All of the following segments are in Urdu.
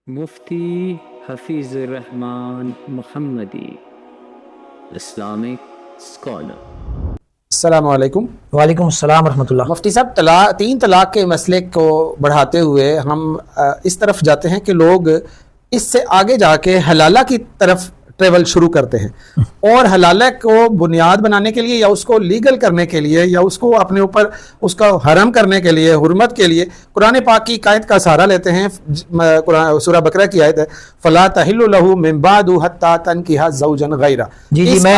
مفتی حفیظ الرحمان محمدی، اسلامک اسکالر۔ السلام علیکم۔ وعلیکم السلام ورحمۃ اللہ۔ مفتی صاحب، تین طلاق کے مسئلے کو بڑھاتے ہوئے ہم اس طرف جاتے ہیں کہ لوگ اس سے آگے جا کے حلالہ کی طرف ٹریول شروع کرتے ہیں، اور حلالہ کو بنیاد بنانے کے لیے یا اس کو لیگل کرنے کے لیے یا اس کو اپنے اوپر اس کا حرم کرنے کے لیے، حرمت کے لیے قرآن پاک کی آیت کا سہارا لیتے ہیں۔ سورہ بقرہ کی آیت ہے فَلَا تَحِلُّ لَهُ مِن بَعْدُ حَتَّى تَنكِحَ زَوْجًا غَيْرَهُ۔ جی میں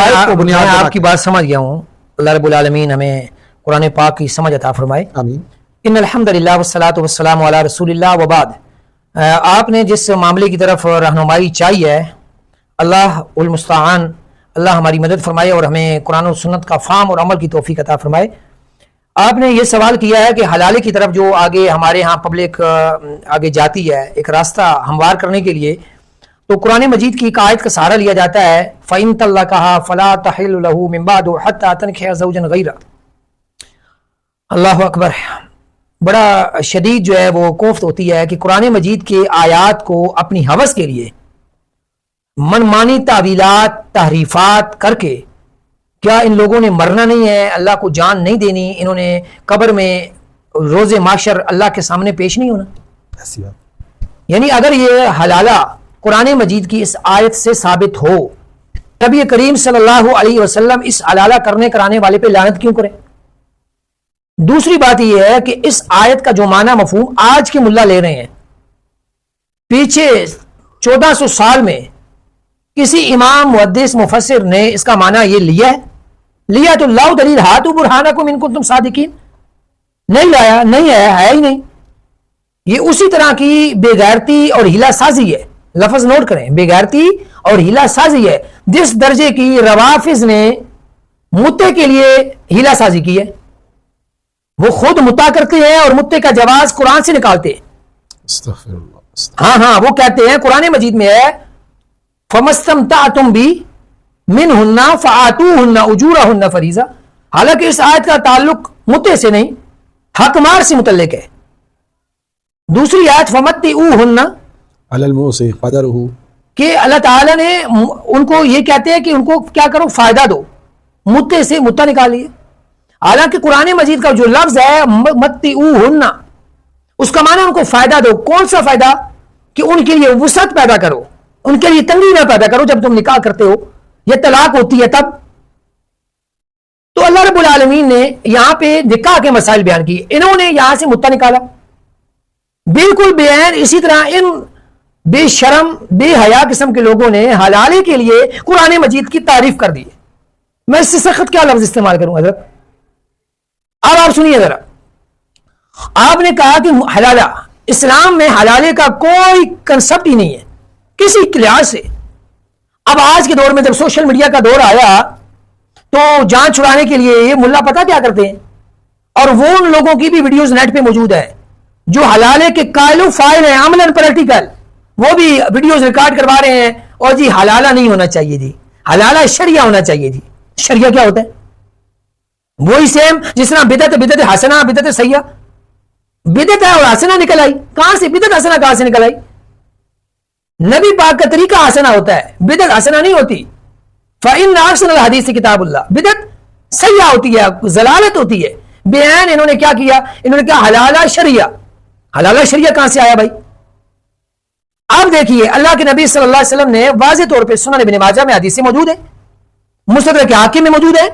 آپ کی بات سمجھ گیا ہوں۔ اللہ رب العالمین ہمیں قرآن پاک کی سمجھ عطا فرمائے، آمین۔ ان الحمدللہ والصلاۃ والسلام علی رسول اللہ وبعد۔ آپ نے جس معاملے کی طرف رہنمائی چاہی ہے، اللہ المستعان، اللہ ہماری مدد فرمائے اور ہمیں قرآن و سنت کا فہم اور عمل کی توفیق عطا فرمائے۔ آپ نے یہ سوال کیا ہے کہ حلالے کی طرف جو آگے ہمارے ہاں پبلک آگے جاتی ہے ایک راستہ ہموار کرنے کے لیے، تو قرآن مجید کی ایک آیت کا سہارا لیا جاتا ہے فَإِن طَلَّقَهَا فَلَا تَحِلُّ لَهُ مِن بَعْدُ حَتَّى تَنكِحَ زَوْجًا غَيْرَهُ۔ اللہ اکبر۔ بڑا شدید جو ہے وہ کوفت ہوتی ہے کہ قرآن مجید کے آیات کو اپنی ہوس کے لیے منمانی تعویلات تحریفات کر کے، کیا ان لوگوں نے مرنا نہیں ہے، اللہ کو جان نہیں دینی، انہوں نے قبر میں روز محشر اللہ کے سامنے پیش نہیں ہونا؟ یعنی اگر یہ حلالہ قرآن مجید کی اس آیت سے ثابت ہو، نبی کریم صلی اللہ علیہ وسلم اس حلالہ کرنے کرانے والے پہ لعنت کیوں کریں؟ دوسری بات یہ ہے کہ اس آیت کا جو معنی مفہوم آج کے ملا لے رہے ہیں، پیچھے 1400 سال میں کسی امام محدث مفسر نے اس کا معنی یہ لیا تو لاؤ دلیل ہاتھو برہانکم ان کنتم صادقین، نہیں لایا، نہیں ہے ہی نہیں۔ یہ اسی طرح کی بے غیرتی اور ہیلا سازی ہے، لفظ نوٹ کریں، بے غیرتی اور ہیلا سازی ہے جس درجے کی روافظ نے متے کے لیے ہیلا سازی کی ہے۔ وہ خود متا کرتے ہیں اور متے کا جواز قرآن سے نکالتے ہیں۔ ہاں وہ کہتے ہیں قرآن مجید میں ہے فَمَسْتَمْتَعْتُمْ بِهِ مِنْهُنَّ فَآتُوهُنَّ أُجُورَهُنَّ فَرِيضَةً۔ حالانکہ اس آیت کا تعلق متے سے نہیں، حق مار سے متعلق ہے۔ دوسری آیت فَمَتِّعُوهُنَّ عَلَى الْمُوسِعِ قَدَرُهُ، کہ اللہ تعالیٰ نے ان کو یہ کہتے ہیں کہ ان کو کیا کرو، فائدہ دو، متے سے متا نکالیے۔ حالانکہ قرآن مجید کا جو لفظ ہے مَتِّعُوهُنَّ، اس کا معنی ان کو فائدہ دو۔ کون سا فائدہ؟ کہ ان کے لیے وسعت پیدا کرو، ان کے لیے تنگی نہ پیدا کرو جب تم نکاح کرتے ہو یا طلاق ہوتی ہے تب۔ تو اللہ رب العالمین نے یہاں پہ نکاح کے مسائل بیان کیے، انہوں نے یہاں سے متا نکالا بالکل بے عین۔ اسی طرح ان بے شرم بے حیا قسم کے لوگوں نے حلالے کے لیے قرآن مجید کی تعریف کر دی۔ میں اس سے سخت کیا لفظ استعمال کروں حضرت؟ اب آپ سنیے ذرا۔ آپ نے کہا کہ حلالہ، اسلام میں حلالے کا کوئی کنسپٹ ہی نہیں ہے کسی لحاظ سے۔ اب آج کے دور میں جب سوشل میڈیا کا دور آیا تو جان چھڑانے کے لیے یہ ملا پتہ کیا کرتے ہیں، اور وہ ان لوگوں کی بھی ویڈیوز نیٹ پہ موجود ہے جو حلالے کے قائل و فاعل ہیں، عملاً پریکٹیکل، وہ بھی ویڈیوز ریکارڈ کروا رہے ہیں، اور جی حلالہ نہیں ہونا چاہیے، جی حلالہ شریعہ ہونا چاہیے۔ جی شریعہ کیا ہوتا ہے؟ وہی سیم جس طرح بدعت حسنہ بدعت سیئہ، بدعت ہے اور حسنہ نکل آئی، کہاں سے بدعت حسنہ کہاں سے نکل آئی؟ نبی پاک کا طریقہ حسنہ ہوتا ہے، بدعت حسنہ نہیں ہوتی۔ فَإِنَّ أَحْسَنَ الْحَدِيثِ كِتَابُ اللَّهِ، بدعت سیئہ ہوتی ہے، ضلالت ہوتی ہے۔ بے عین انہوں نے کیا کیا؟ انہوں نے کہا حلالہ شریعہ۔ حلالہ شریعہ کہاں سے آیا بھائی؟ اب دیکھیے، اللہ کے نبی صلی اللہ علیہ وسلم نے واضح طور پہ سنن ابن ماجہ میں حدیث موجود ہے، مستدرک حاکم میں موجود ہے۔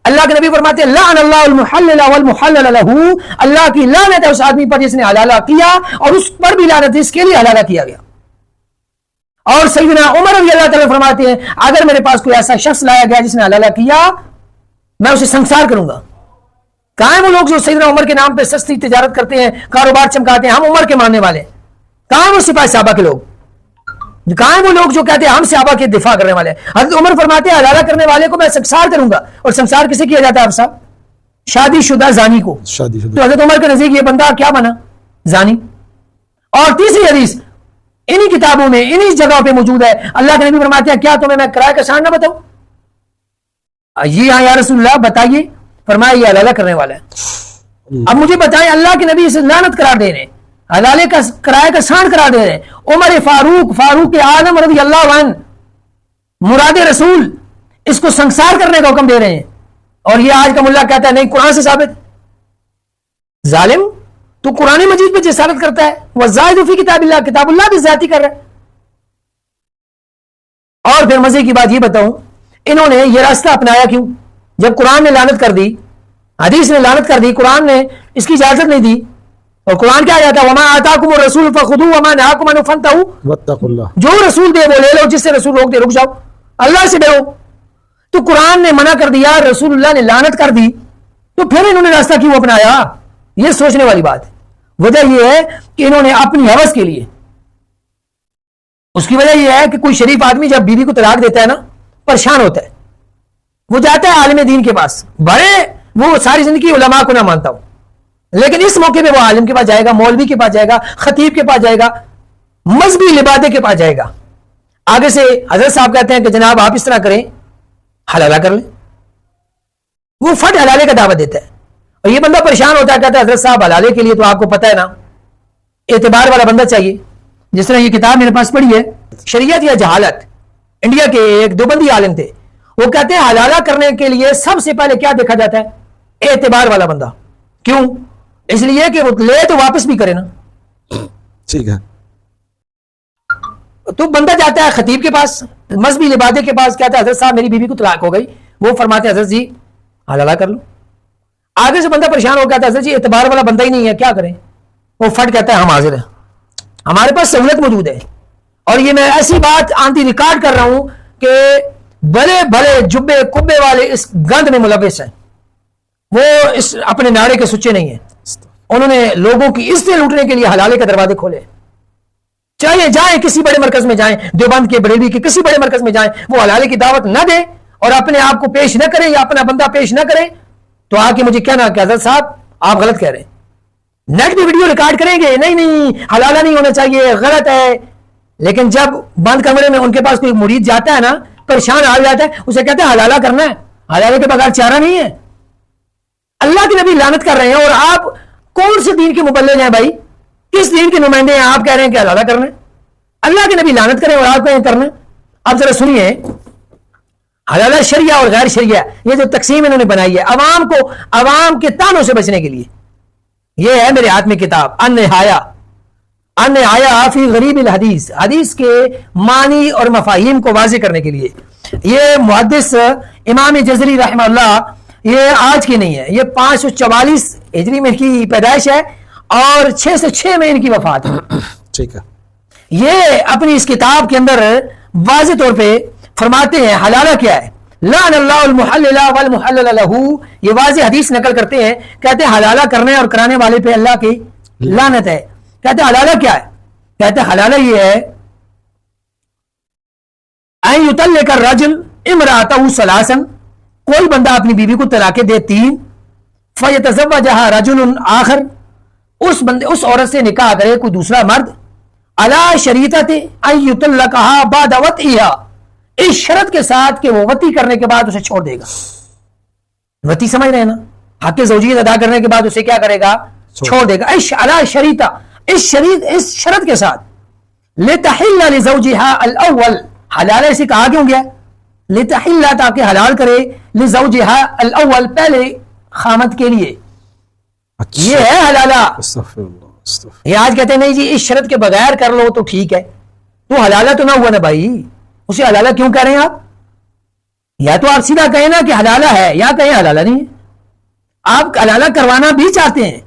اللہ کے نبی فرماتے ہیں لعن اللہ المحلل والمحلل له، اللہ کی لعنت ہے اس آدمی پر جس نے حلالہ کیا اور اس پر بھی لعنت ہے اس کے لیے حلالہ کیا گیا۔ اور سیدنا عمر رضی اللہ تعالیٰ فرماتے ہیں اگر میرے پاس کوئی ایسا شخص لایا گیا جس نے حلالہ کیا، میں اسے سنسار کروں گا۔ کہاں ہیں وہ لوگ جو سیدنا عمر کے نام پہ سستی تجارت کرتے ہیں، کاروبار چمکاتے ہیں، ہم عمر کے ماننے والے؟ کہاں ہیں وہ سپاہی صحابہ کے لوگ؟ کہاں ہیں وہ لوگ جو کہتے ہیں ہم صحابہ کے دفاع کرنے والے ہیں؟ حضرت عمر فرماتے ہیں حلالہ کرنے والے کو میں سنسار کروں گا۔ اور سنسار کسے کیا جاتا ہے آپ صاحب؟ شادی شدہ زانی کو۔ تو حضرت عمر کے نزدیک یہ بندہ کیا بنا؟ زانی۔ اور تیسری حدیث انہی کتابوں میں انہی جگہوں پہ موجود ہے، اللہ کے نبی فرماتے ہیں کیا تمہیں میں کرائے کا شان نہ بتاؤں؟ جی ہاں یا رسول اللہ بتائیے۔ فرمایا یہ حلالہ کرنے والا ہے۔ اب مجھے بتائیں، اللہ کے نبی اسے لعنت قرار دے رہے ہیں، حلالے کا کرائے کا سانڈ کرا دے رہے ہیں. عمر فاروق اعظم رضی اللہ عنہ مراد رسول اس کو سنسار کرنے کا حکم دے رہے ہیں, اور یہ آج کا ملا کہتا ہے نہیں قرآن سے ثابت. ظالم, تو قرآن مجید پہ جسارت کرتا ہے, وزائد فی کتاب اللہ بھی زیادتی کر رہا ہے. اور پھر مزے کی بات یہ بتاؤں, انہوں نے یہ راستہ اپنایا کیوں؟ جب قرآن نے لعنت کر دی, حدیث نے لعنت کر دی, قرآن نے اس کی اجازت نہیں دی, اور قرآن کیا کہتا ہے وما آتاکم الرسول فخذوہ وما نہاکم عنہ فانتہوا, واتقوا اللہ, جو رسول دے وہ لے لو, جس سے رسول روک دے رک جاؤ, اللہ سے ڈرو. تو قرآن نے منع کر دیا, رسول اللہ نے لعنت کر دی, تو پھر انہوں نے راستہ کیوں اپنایا؟ یہ سوچنے والی بات ہے. وجہ یہ ہے کہ انہوں نے اپنی ہوس کے لیے, اس کی وجہ یہ ہے کہ کوئی شریف آدمی جب بیوی کو طلاق دیتا ہے نا, پریشان ہوتا ہے, وہ جاتا ہے عالم دین کے پاس, بڑے وہ ساری زندگی علماء کو نہ مانتا ہوں, لیکن اس موقع پہ وہ عالم کے پاس جائے گا, مولوی کے پاس جائے گا, خطیب کے پاس جائے گا, مذہبی لبادے کے پاس جائے گا. آگے سے حضرت صاحب کہتے ہیں کہ جناب آپ اس طرح کریں, حلالہ کر لیں. وہ فٹ حلالے کا دعوت دیتا ہے, اور یہ بندہ پریشان ہوتا ہے, کہتا ہے حضرت صاحب حلالے کے لیے تو آپ کو پتہ ہے نا اعتبار والا بندہ چاہیے. جس طرح یہ کتاب میرے پاس پڑھی ہے, شریعت یا جہالت, انڈیا کے ایک دیوبندی عالم تھے, وہ کہتے ہیں حلالہ کرنے کے لیے سب سے پہلے کیا دیکھا جاتا ہے؟ اعتبار والا بندہ. کیوں؟ اس لیے کہ وہ لے تو واپس بھی کرے نا. ٹھیک ہے, تو بندہ جاتا ہے خطیب کے پاس, مذہبی لبادے کے پاس, کہتا ہے حضرت صاحب میری بیوی کو طلاق ہو گئی. وہ فرماتے ہیں حضرت جی حلالہ کر لو. آگے سے بندہ پریشان ہو, کہتا ہے حضرت جی اعتبار والا بندہ ہی نہیں ہے, کیا کریں؟ وہ فٹ کہتا ہے ہم حاضر ہیں, ہمارے پاس سہولت موجود ہے. اور یہ میں ایسی بات آنٹی ریکارڈ کر رہا ہوں کہ بڑے بڑے جبے کبے والے اس گند میں ملوث ہیں, وہ اس اپنے نعرے کے سچے نہیں ہیں. انہوں نے لوگوں کی عزتیں لوٹنے کے لیے حلالے کے دروازے کھولے. چاہیے جائیں کسی بڑے مرکز میں جائیں, دیوبند کے بریلوی کے کسی بڑے مرکز میں جائیں, وہ حلالے کی دعوت نہ دیں اور اپنے آپ کو پیش نہ کریں یا اپنا بندہ پیش نہ کریں, تو آ کے مجھے کہنا کہ حضرت صاحب آپ غلط کہہ رہے ہیں. نیٹ پہ ویڈیو ریکارڈ کریں گے, نہیں حلالہ نہیں ہونا چاہیے, غلط ہے. لیکن جب بند کمرے میں ان کے پاس کوئی مرید جاتا ہے نا, پریشان آ جاتا ہے, اسے کہتے ہیں حلالہ کرنا ہے, حلالے کے بغیر چارہ نہیں ہے. اللہ کے نبی لعنت کر رہے ہیں, اور آپ کون سے دین کے مبلغ ہیں بھائی؟ کس دین کے نمائندے ہیں؟ آپ کہہ رہے ہیں کہ حلالہ کرنا ہے. اللہ کے نبی لعنت کریں اور آپ کہیں کرنا ہے. اب ذرا سنیے, حلالہ شریعہ اور غیر شریعہ, یہ جو تقسیم انہوں نے بنائی ہے عوام کو, عوام کے تانوں سے بچنے کے لیے. یہ ہے میرے ہاتھ میں کتاب النہایہ فی غریب الحدیث, حدیث کے معنی اور مفاہیم کو واضح کرنے کے لیے. یہ محدث امام جزری رحمہ اللہ, یہ آج کی نہیں ہے, یہ 544 ہجری میں ان کی پیدائش ہے اور 606 میں ان کی وفات ہے. ٹھیک ہے, یہ اپنی اس کتاب کے اندر واضح طور پہ فرماتے ہیں حلالہ کیا ہے. لعن اللہ المحلل والمحلل لہ, یہ واضح حدیث نقل کرتے ہیں, کہتے ہیں حلالہ کرنے اور کرانے والے پہ اللہ کی لعنت ہے. کہتے ہیں حلالہ کیا ہے؟ کہتے ہیں حلالہ یہ ہے ان یطلق الرجل امرأتہ ثلاثا, کوئی بندہ اپنی بیوی کو طلاق دے 3, فیتزوجھا رجل آخر, اس عورت سے نکاح کرے کوئی دوسرا مرد, علی شریطۃ ان یطلقھا بعد وطئھا, اس شرط کے ساتھ کہ وہ وطی کرنے کے بعد اسے چھوڑ دے گا. وطی سمجھ رہے ہیں نا, حق زوجیت ادا کرنے کے بعد اسے کیا کرے گا؟ چھوڑ دے گا. علی شریطہ, اس شرط کے ساتھ, لتحل لزوجھا الاول, حلالہ اسے کہا کیوں گیا؟ لتحل, تاکہ حلال کرے, لزوجھا الاول, پہلے خامد کے لیے. یہ ہے حلالہ. یہ آج کہتے ہیں نہیں جی اس شرط کے بغیر کر لو تو ٹھیک ہے, تو حلالہ تو نہ ہوا نا بھائی, اسے حلالہ کیوں کہہ رہے ہیں آپ؟ یا تو آپ سیدھا کہیں نا کہ حلالہ ہے, یا کہیں حلالہ نہیں ہے. آپ حلالہ کروانا بھی چاہتے ہیں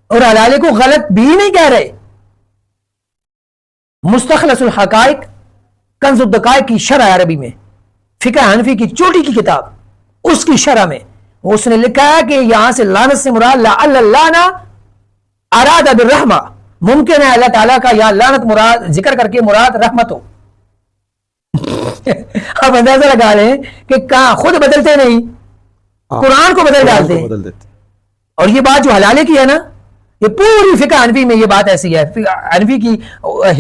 اور حلالے کو غلط بھی نہیں کہہ رہے. مستخلص الحقائق کنز الدقائق کی شرح عربی میں, فقہ حنفی کی چھوٹی کی کتاب, اس کی شرح میں اس نے لکھا ہے کہ یہاں سے لعنت سے مراد لعل اللہ اراد بالرحمہ, ممکن ہے اللہ تعالیٰ کا یا لعنت مراد ذکر کر کے مراد رحمت ہو. آپ اندازہ لگا لیں کہ کہاں خود بدلتے نہیں, قرآن کو بدل ڈالتے ہیں. اور یہ بات جو حلالے کی ہے نا, یہ پوری فقہ حنفی میں یہ بات ایسی ہے, حنفی کی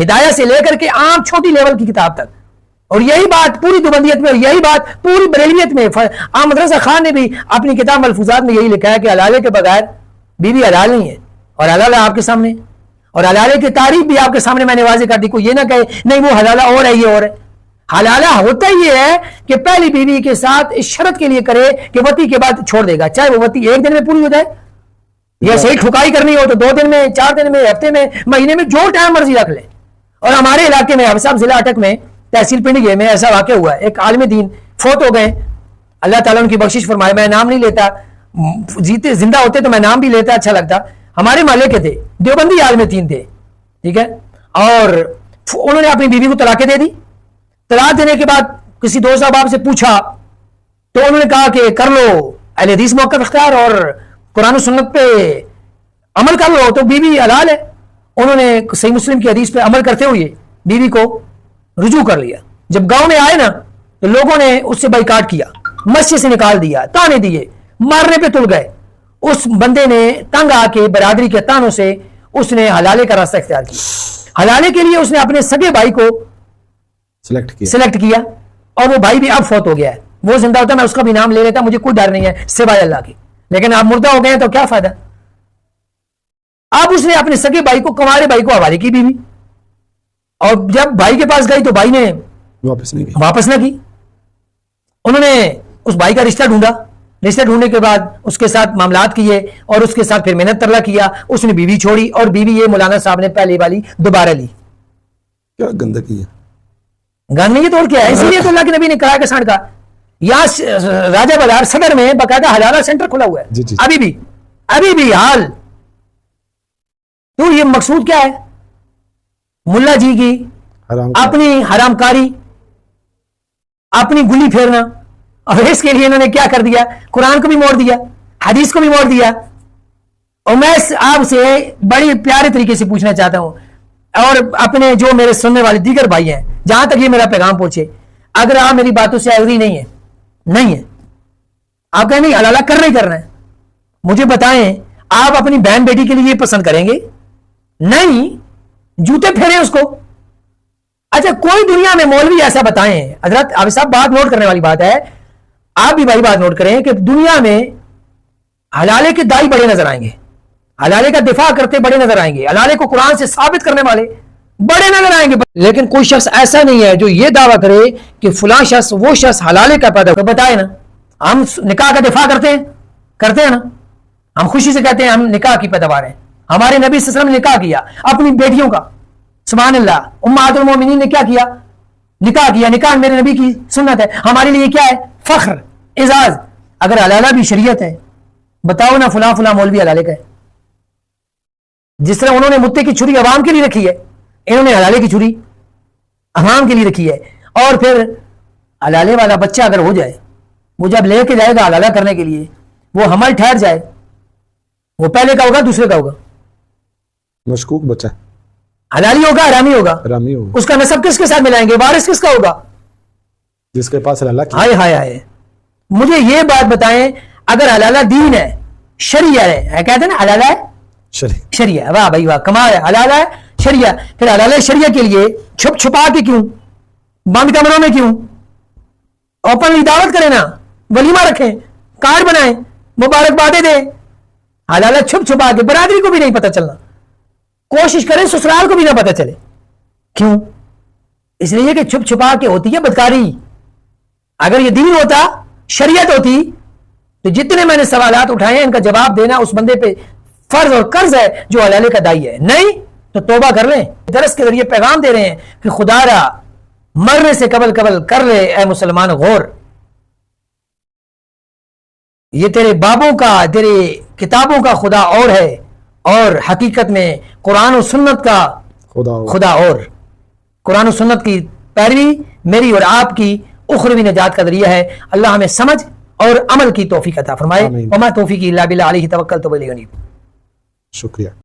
ہدایہ سے لے کر کے عام چھوٹی لیول کی کتاب تک, اور یہی بات پوری دیوبندیت میں, اور یہی بات پوری بریلویت میں. عام مدرسہ خان نے بھی اپنی کتاب ملفوظات میں یہی لکھا ہے کہ حلالے کے بغیر بیوی حلال نہیں ہے, اور حلالہ آپ کے سامنے. اور حلالے کی تعریف بھی آپ کے سامنے میں نے واضح کر دی. کوئی یہ نہ کہے نہیں وہ حلالہ اور ہے یہ اور ہے. حلالہ ہوتا یہ ہے کہ پہلی بیوی کے ساتھ اس شرط کے لیے کرے کہ وطی کے بعد چھوڑ دے گا, چاہے وہ وطی ایک دن میں پوری ہو جائے یا صحیح ٹھکائی کرنی ہو تو 2 دن میں, 4 دن میں, ہفتے میں, مہینے میں, جو ٹائم مرضی رکھ لے. اور ہمارے علاقے میں صاحب ضلع اٹک میں تحصیل پنڈگے میں ایسا واقع ہوا ہے, ایک عالم دین فوت ہو گئے, اللہ تعالیٰ ان کی بخشش فرمائے. میں نام نہیں لیتا, جیتے زندہ ہوتے تو میں نام بھی لیتا, اچھا لگتا. ہمارے محلے کے تھے, دیوبندی عالم دین تھے, ٹھیک ہے. اور انہوں نے اپنی بیوی کو طلاقیں دے دی. طلاق دینے کے بعد کسی دوست احباب سے پوچھا تو انہوں نے کہا کہ کر لو اہل حدیث موقف اختیار اور قرآن و سنت پہ عمل کر لو تو بیوی حلال ہے. انہوں نے صحیح مسلم کی حدیث پہ عمل کرتے ہوئے بیوی کو رجوع کر لیا. جب گاؤں میں آئے نا تو لوگوں نے اس سے بائیکاٹ کیا, مسجد سے نکال دیا, تانے دیے, مارنے پہ تل گئے. اس بندے نے تنگ آ کے برادری کے تانوں سے اس نے حلالے کا راستہ اختیار کیا. حلالے کے لیے اس نے اپنے سگے بھائی کو سلیکٹ کیا اور وہ بھائی بھی اب فوت ہو گیا ہے. وہ زندہ ہوتا میں اس کا بھی نام لے لیتا, مجھے کوئی ڈر نہیں ہے سوائے اللہ کی, لیکن آپ مردہ ہو گئے ہیں تو کیا فائدہ. اب اس نے اپنے سگے بھائی کو, کنوارے بھائی کو حوالے کی بیوی, اور جب بھائی کے پاس گئی تو بھائی نے واپس نہ کی. انہوں نے اس بھائی کا رشتہ ڈھونڈا, رشتہ ڈھونڈنے کے بعد اس کے ساتھ معاملات کیے اور اس کے ساتھ پھر محنت ترلا کیا. اس نے بیوی چھوڑی اور بیوی یہ مولانا صاحب نے پہلے والی دوبارہ لی. کیا گندگی ہے, گندگی تو اور کیا ہے. اسی لیے تو اللہ کے نبی نے کرایا کہ سانڈ کا یہاں راجہ بازار صدر میں باقاعدہ حلالہ سینٹر کھلا ہوا ہے ابھی بھی حال. تو یہ مقصود کیا ہے, ملا جی کی اپنی حرام کاری, اپنی گلی پھیرنا. اور اس کے لیے انہوں نے کیا کر دیا, قرآن کو بھی موڑ دیا, حدیث کو بھی موڑ دیا. اور میں آپ سے بڑی پیارے طریقے سے پوچھنا چاہتا ہوں, اور اپنے جو میرے سننے والے دیگر بھائی ہیں, جہاں تک یہ میرا پیغام پہنچے, اگر آپ میری باتوں سے ایگری نہیں ہے, آپ کہیں نہیں حلالہ کرنا ہی کرنا ہے, مجھے بتائیں آپ اپنی بہن بیٹی کے لیے یہ پسند کریں گے؟ نہیں, جوتے پھیریں اس کو. اچھا کوئی دنیا میں مولوی ایسا بتائیں, حضرت آپ صاحب بات نوٹ کرنے والی بات ہے, آپ بھی بھائی بات نوٹ کریں کہ دنیا میں حلالے کے دائی بڑے نظر آئیں گے, حلالے کا دفاع کرتے بڑے نظر آئیں گے, حلالے کو قرآن سے ثابت کرنے والے بڑے نظر آئیں گے, لیکن کوئی شخص ایسا نہیں ہے جو یہ دعویٰ کرے کہ فلاں شخص وہ شخص حلالے کا پیدا. تو بتائے نا, ہم نکاح کا دفاع کرتے ہیں نا, ہم خوشی سے کہتے ہیں ہم نکاح کی پیداوار ہیں. ہمارے نبی صلی اللہ علیہ وسلم نے نکاح کیا اپنی بیٹیوں کا, سبحان اللہ. امہات المومنین نے کیا کیا, نکاح کیا. نکاح میرے نبی کی سنت ہے, ہمارے لیے کیا ہے, فخر, اعزاز. اگر حلالہ بھی شریعت ہے, بتاؤ نا فلاں مولوی حلالے کا ہے. جس طرح انہوں نے متے کی چھری عوام کے لیے رکھی ہے, انہوں نے حلالے کی چھری عوام کے لیے رکھی ہے. اور پھر حلالے والا بچہ اگر ہو جائے, وہ جب لے کے جائے گا حلالہ کرنے کے لیے, وہ حمل ٹھہر جائے, وہ پہلے کا ہوگا دوسرے کا ہوگا, مشکوک بچہ, حلالی ہوگا حرامی ہوگا, اس کا نسب کس کے ساتھ ملائیں گے, وارث کس کا ہوگا, جس کے پاس حلالہ کی. ہائے مجھے یہ بات بتائیں, اگر حلالہ دین ہے, شریعہ ہے, کہتے ہیں نا حلالہ ہے شریعہ, واہ بھائی واہ, کمال ہے, حلالہ ہے شریعہ. پھر حلالہ شریعہ کے لیے چھپ چھپا کے کیوں, بند کمروں میں کیوں, اوپنلی دعوت کریں نا, ولیمہ رکھیں, کارڈ بنائیں, مبارکبادیں دیں. حلالہ چھپ چھپا کے برادری کو بھی نہیں پتہ چلنا, کوشش کریں سسرال کو بھی نہ پتہ چلے. کیوں؟ اس لیے کہ چھپ چھپا کے ہوتی ہے بدکاری. اگر یہ دین ہوتا, شریعت ہوتی, تو جتنے میں نے سوالات اٹھائے ہیں ان کا جواب دینا اس بندے پہ فرض اور قرض ہے جو حلالے کا دائی ہے. نہیں تو توبہ کر لیں. درس کے ذریعے پیغام دے رہے ہیں کہ خدا را مرنے سے قبل کر لے اے مسلمان غور. یہ تیرے بابوں کا, تیرے کتابوں کا خدا اور ہے, اور حقیقت میں قرآن و سنت کا خدا اور. قرآن و سنت کی پیروی میری اور آپ کی اخروی نجات کا ذریعہ ہے. اللہ ہمیں سمجھ اور عمل کی توفیق عطا فرمائے. وما توفیقی الا باللہ علیہ توکلت و الیہ انیب. شکریہ.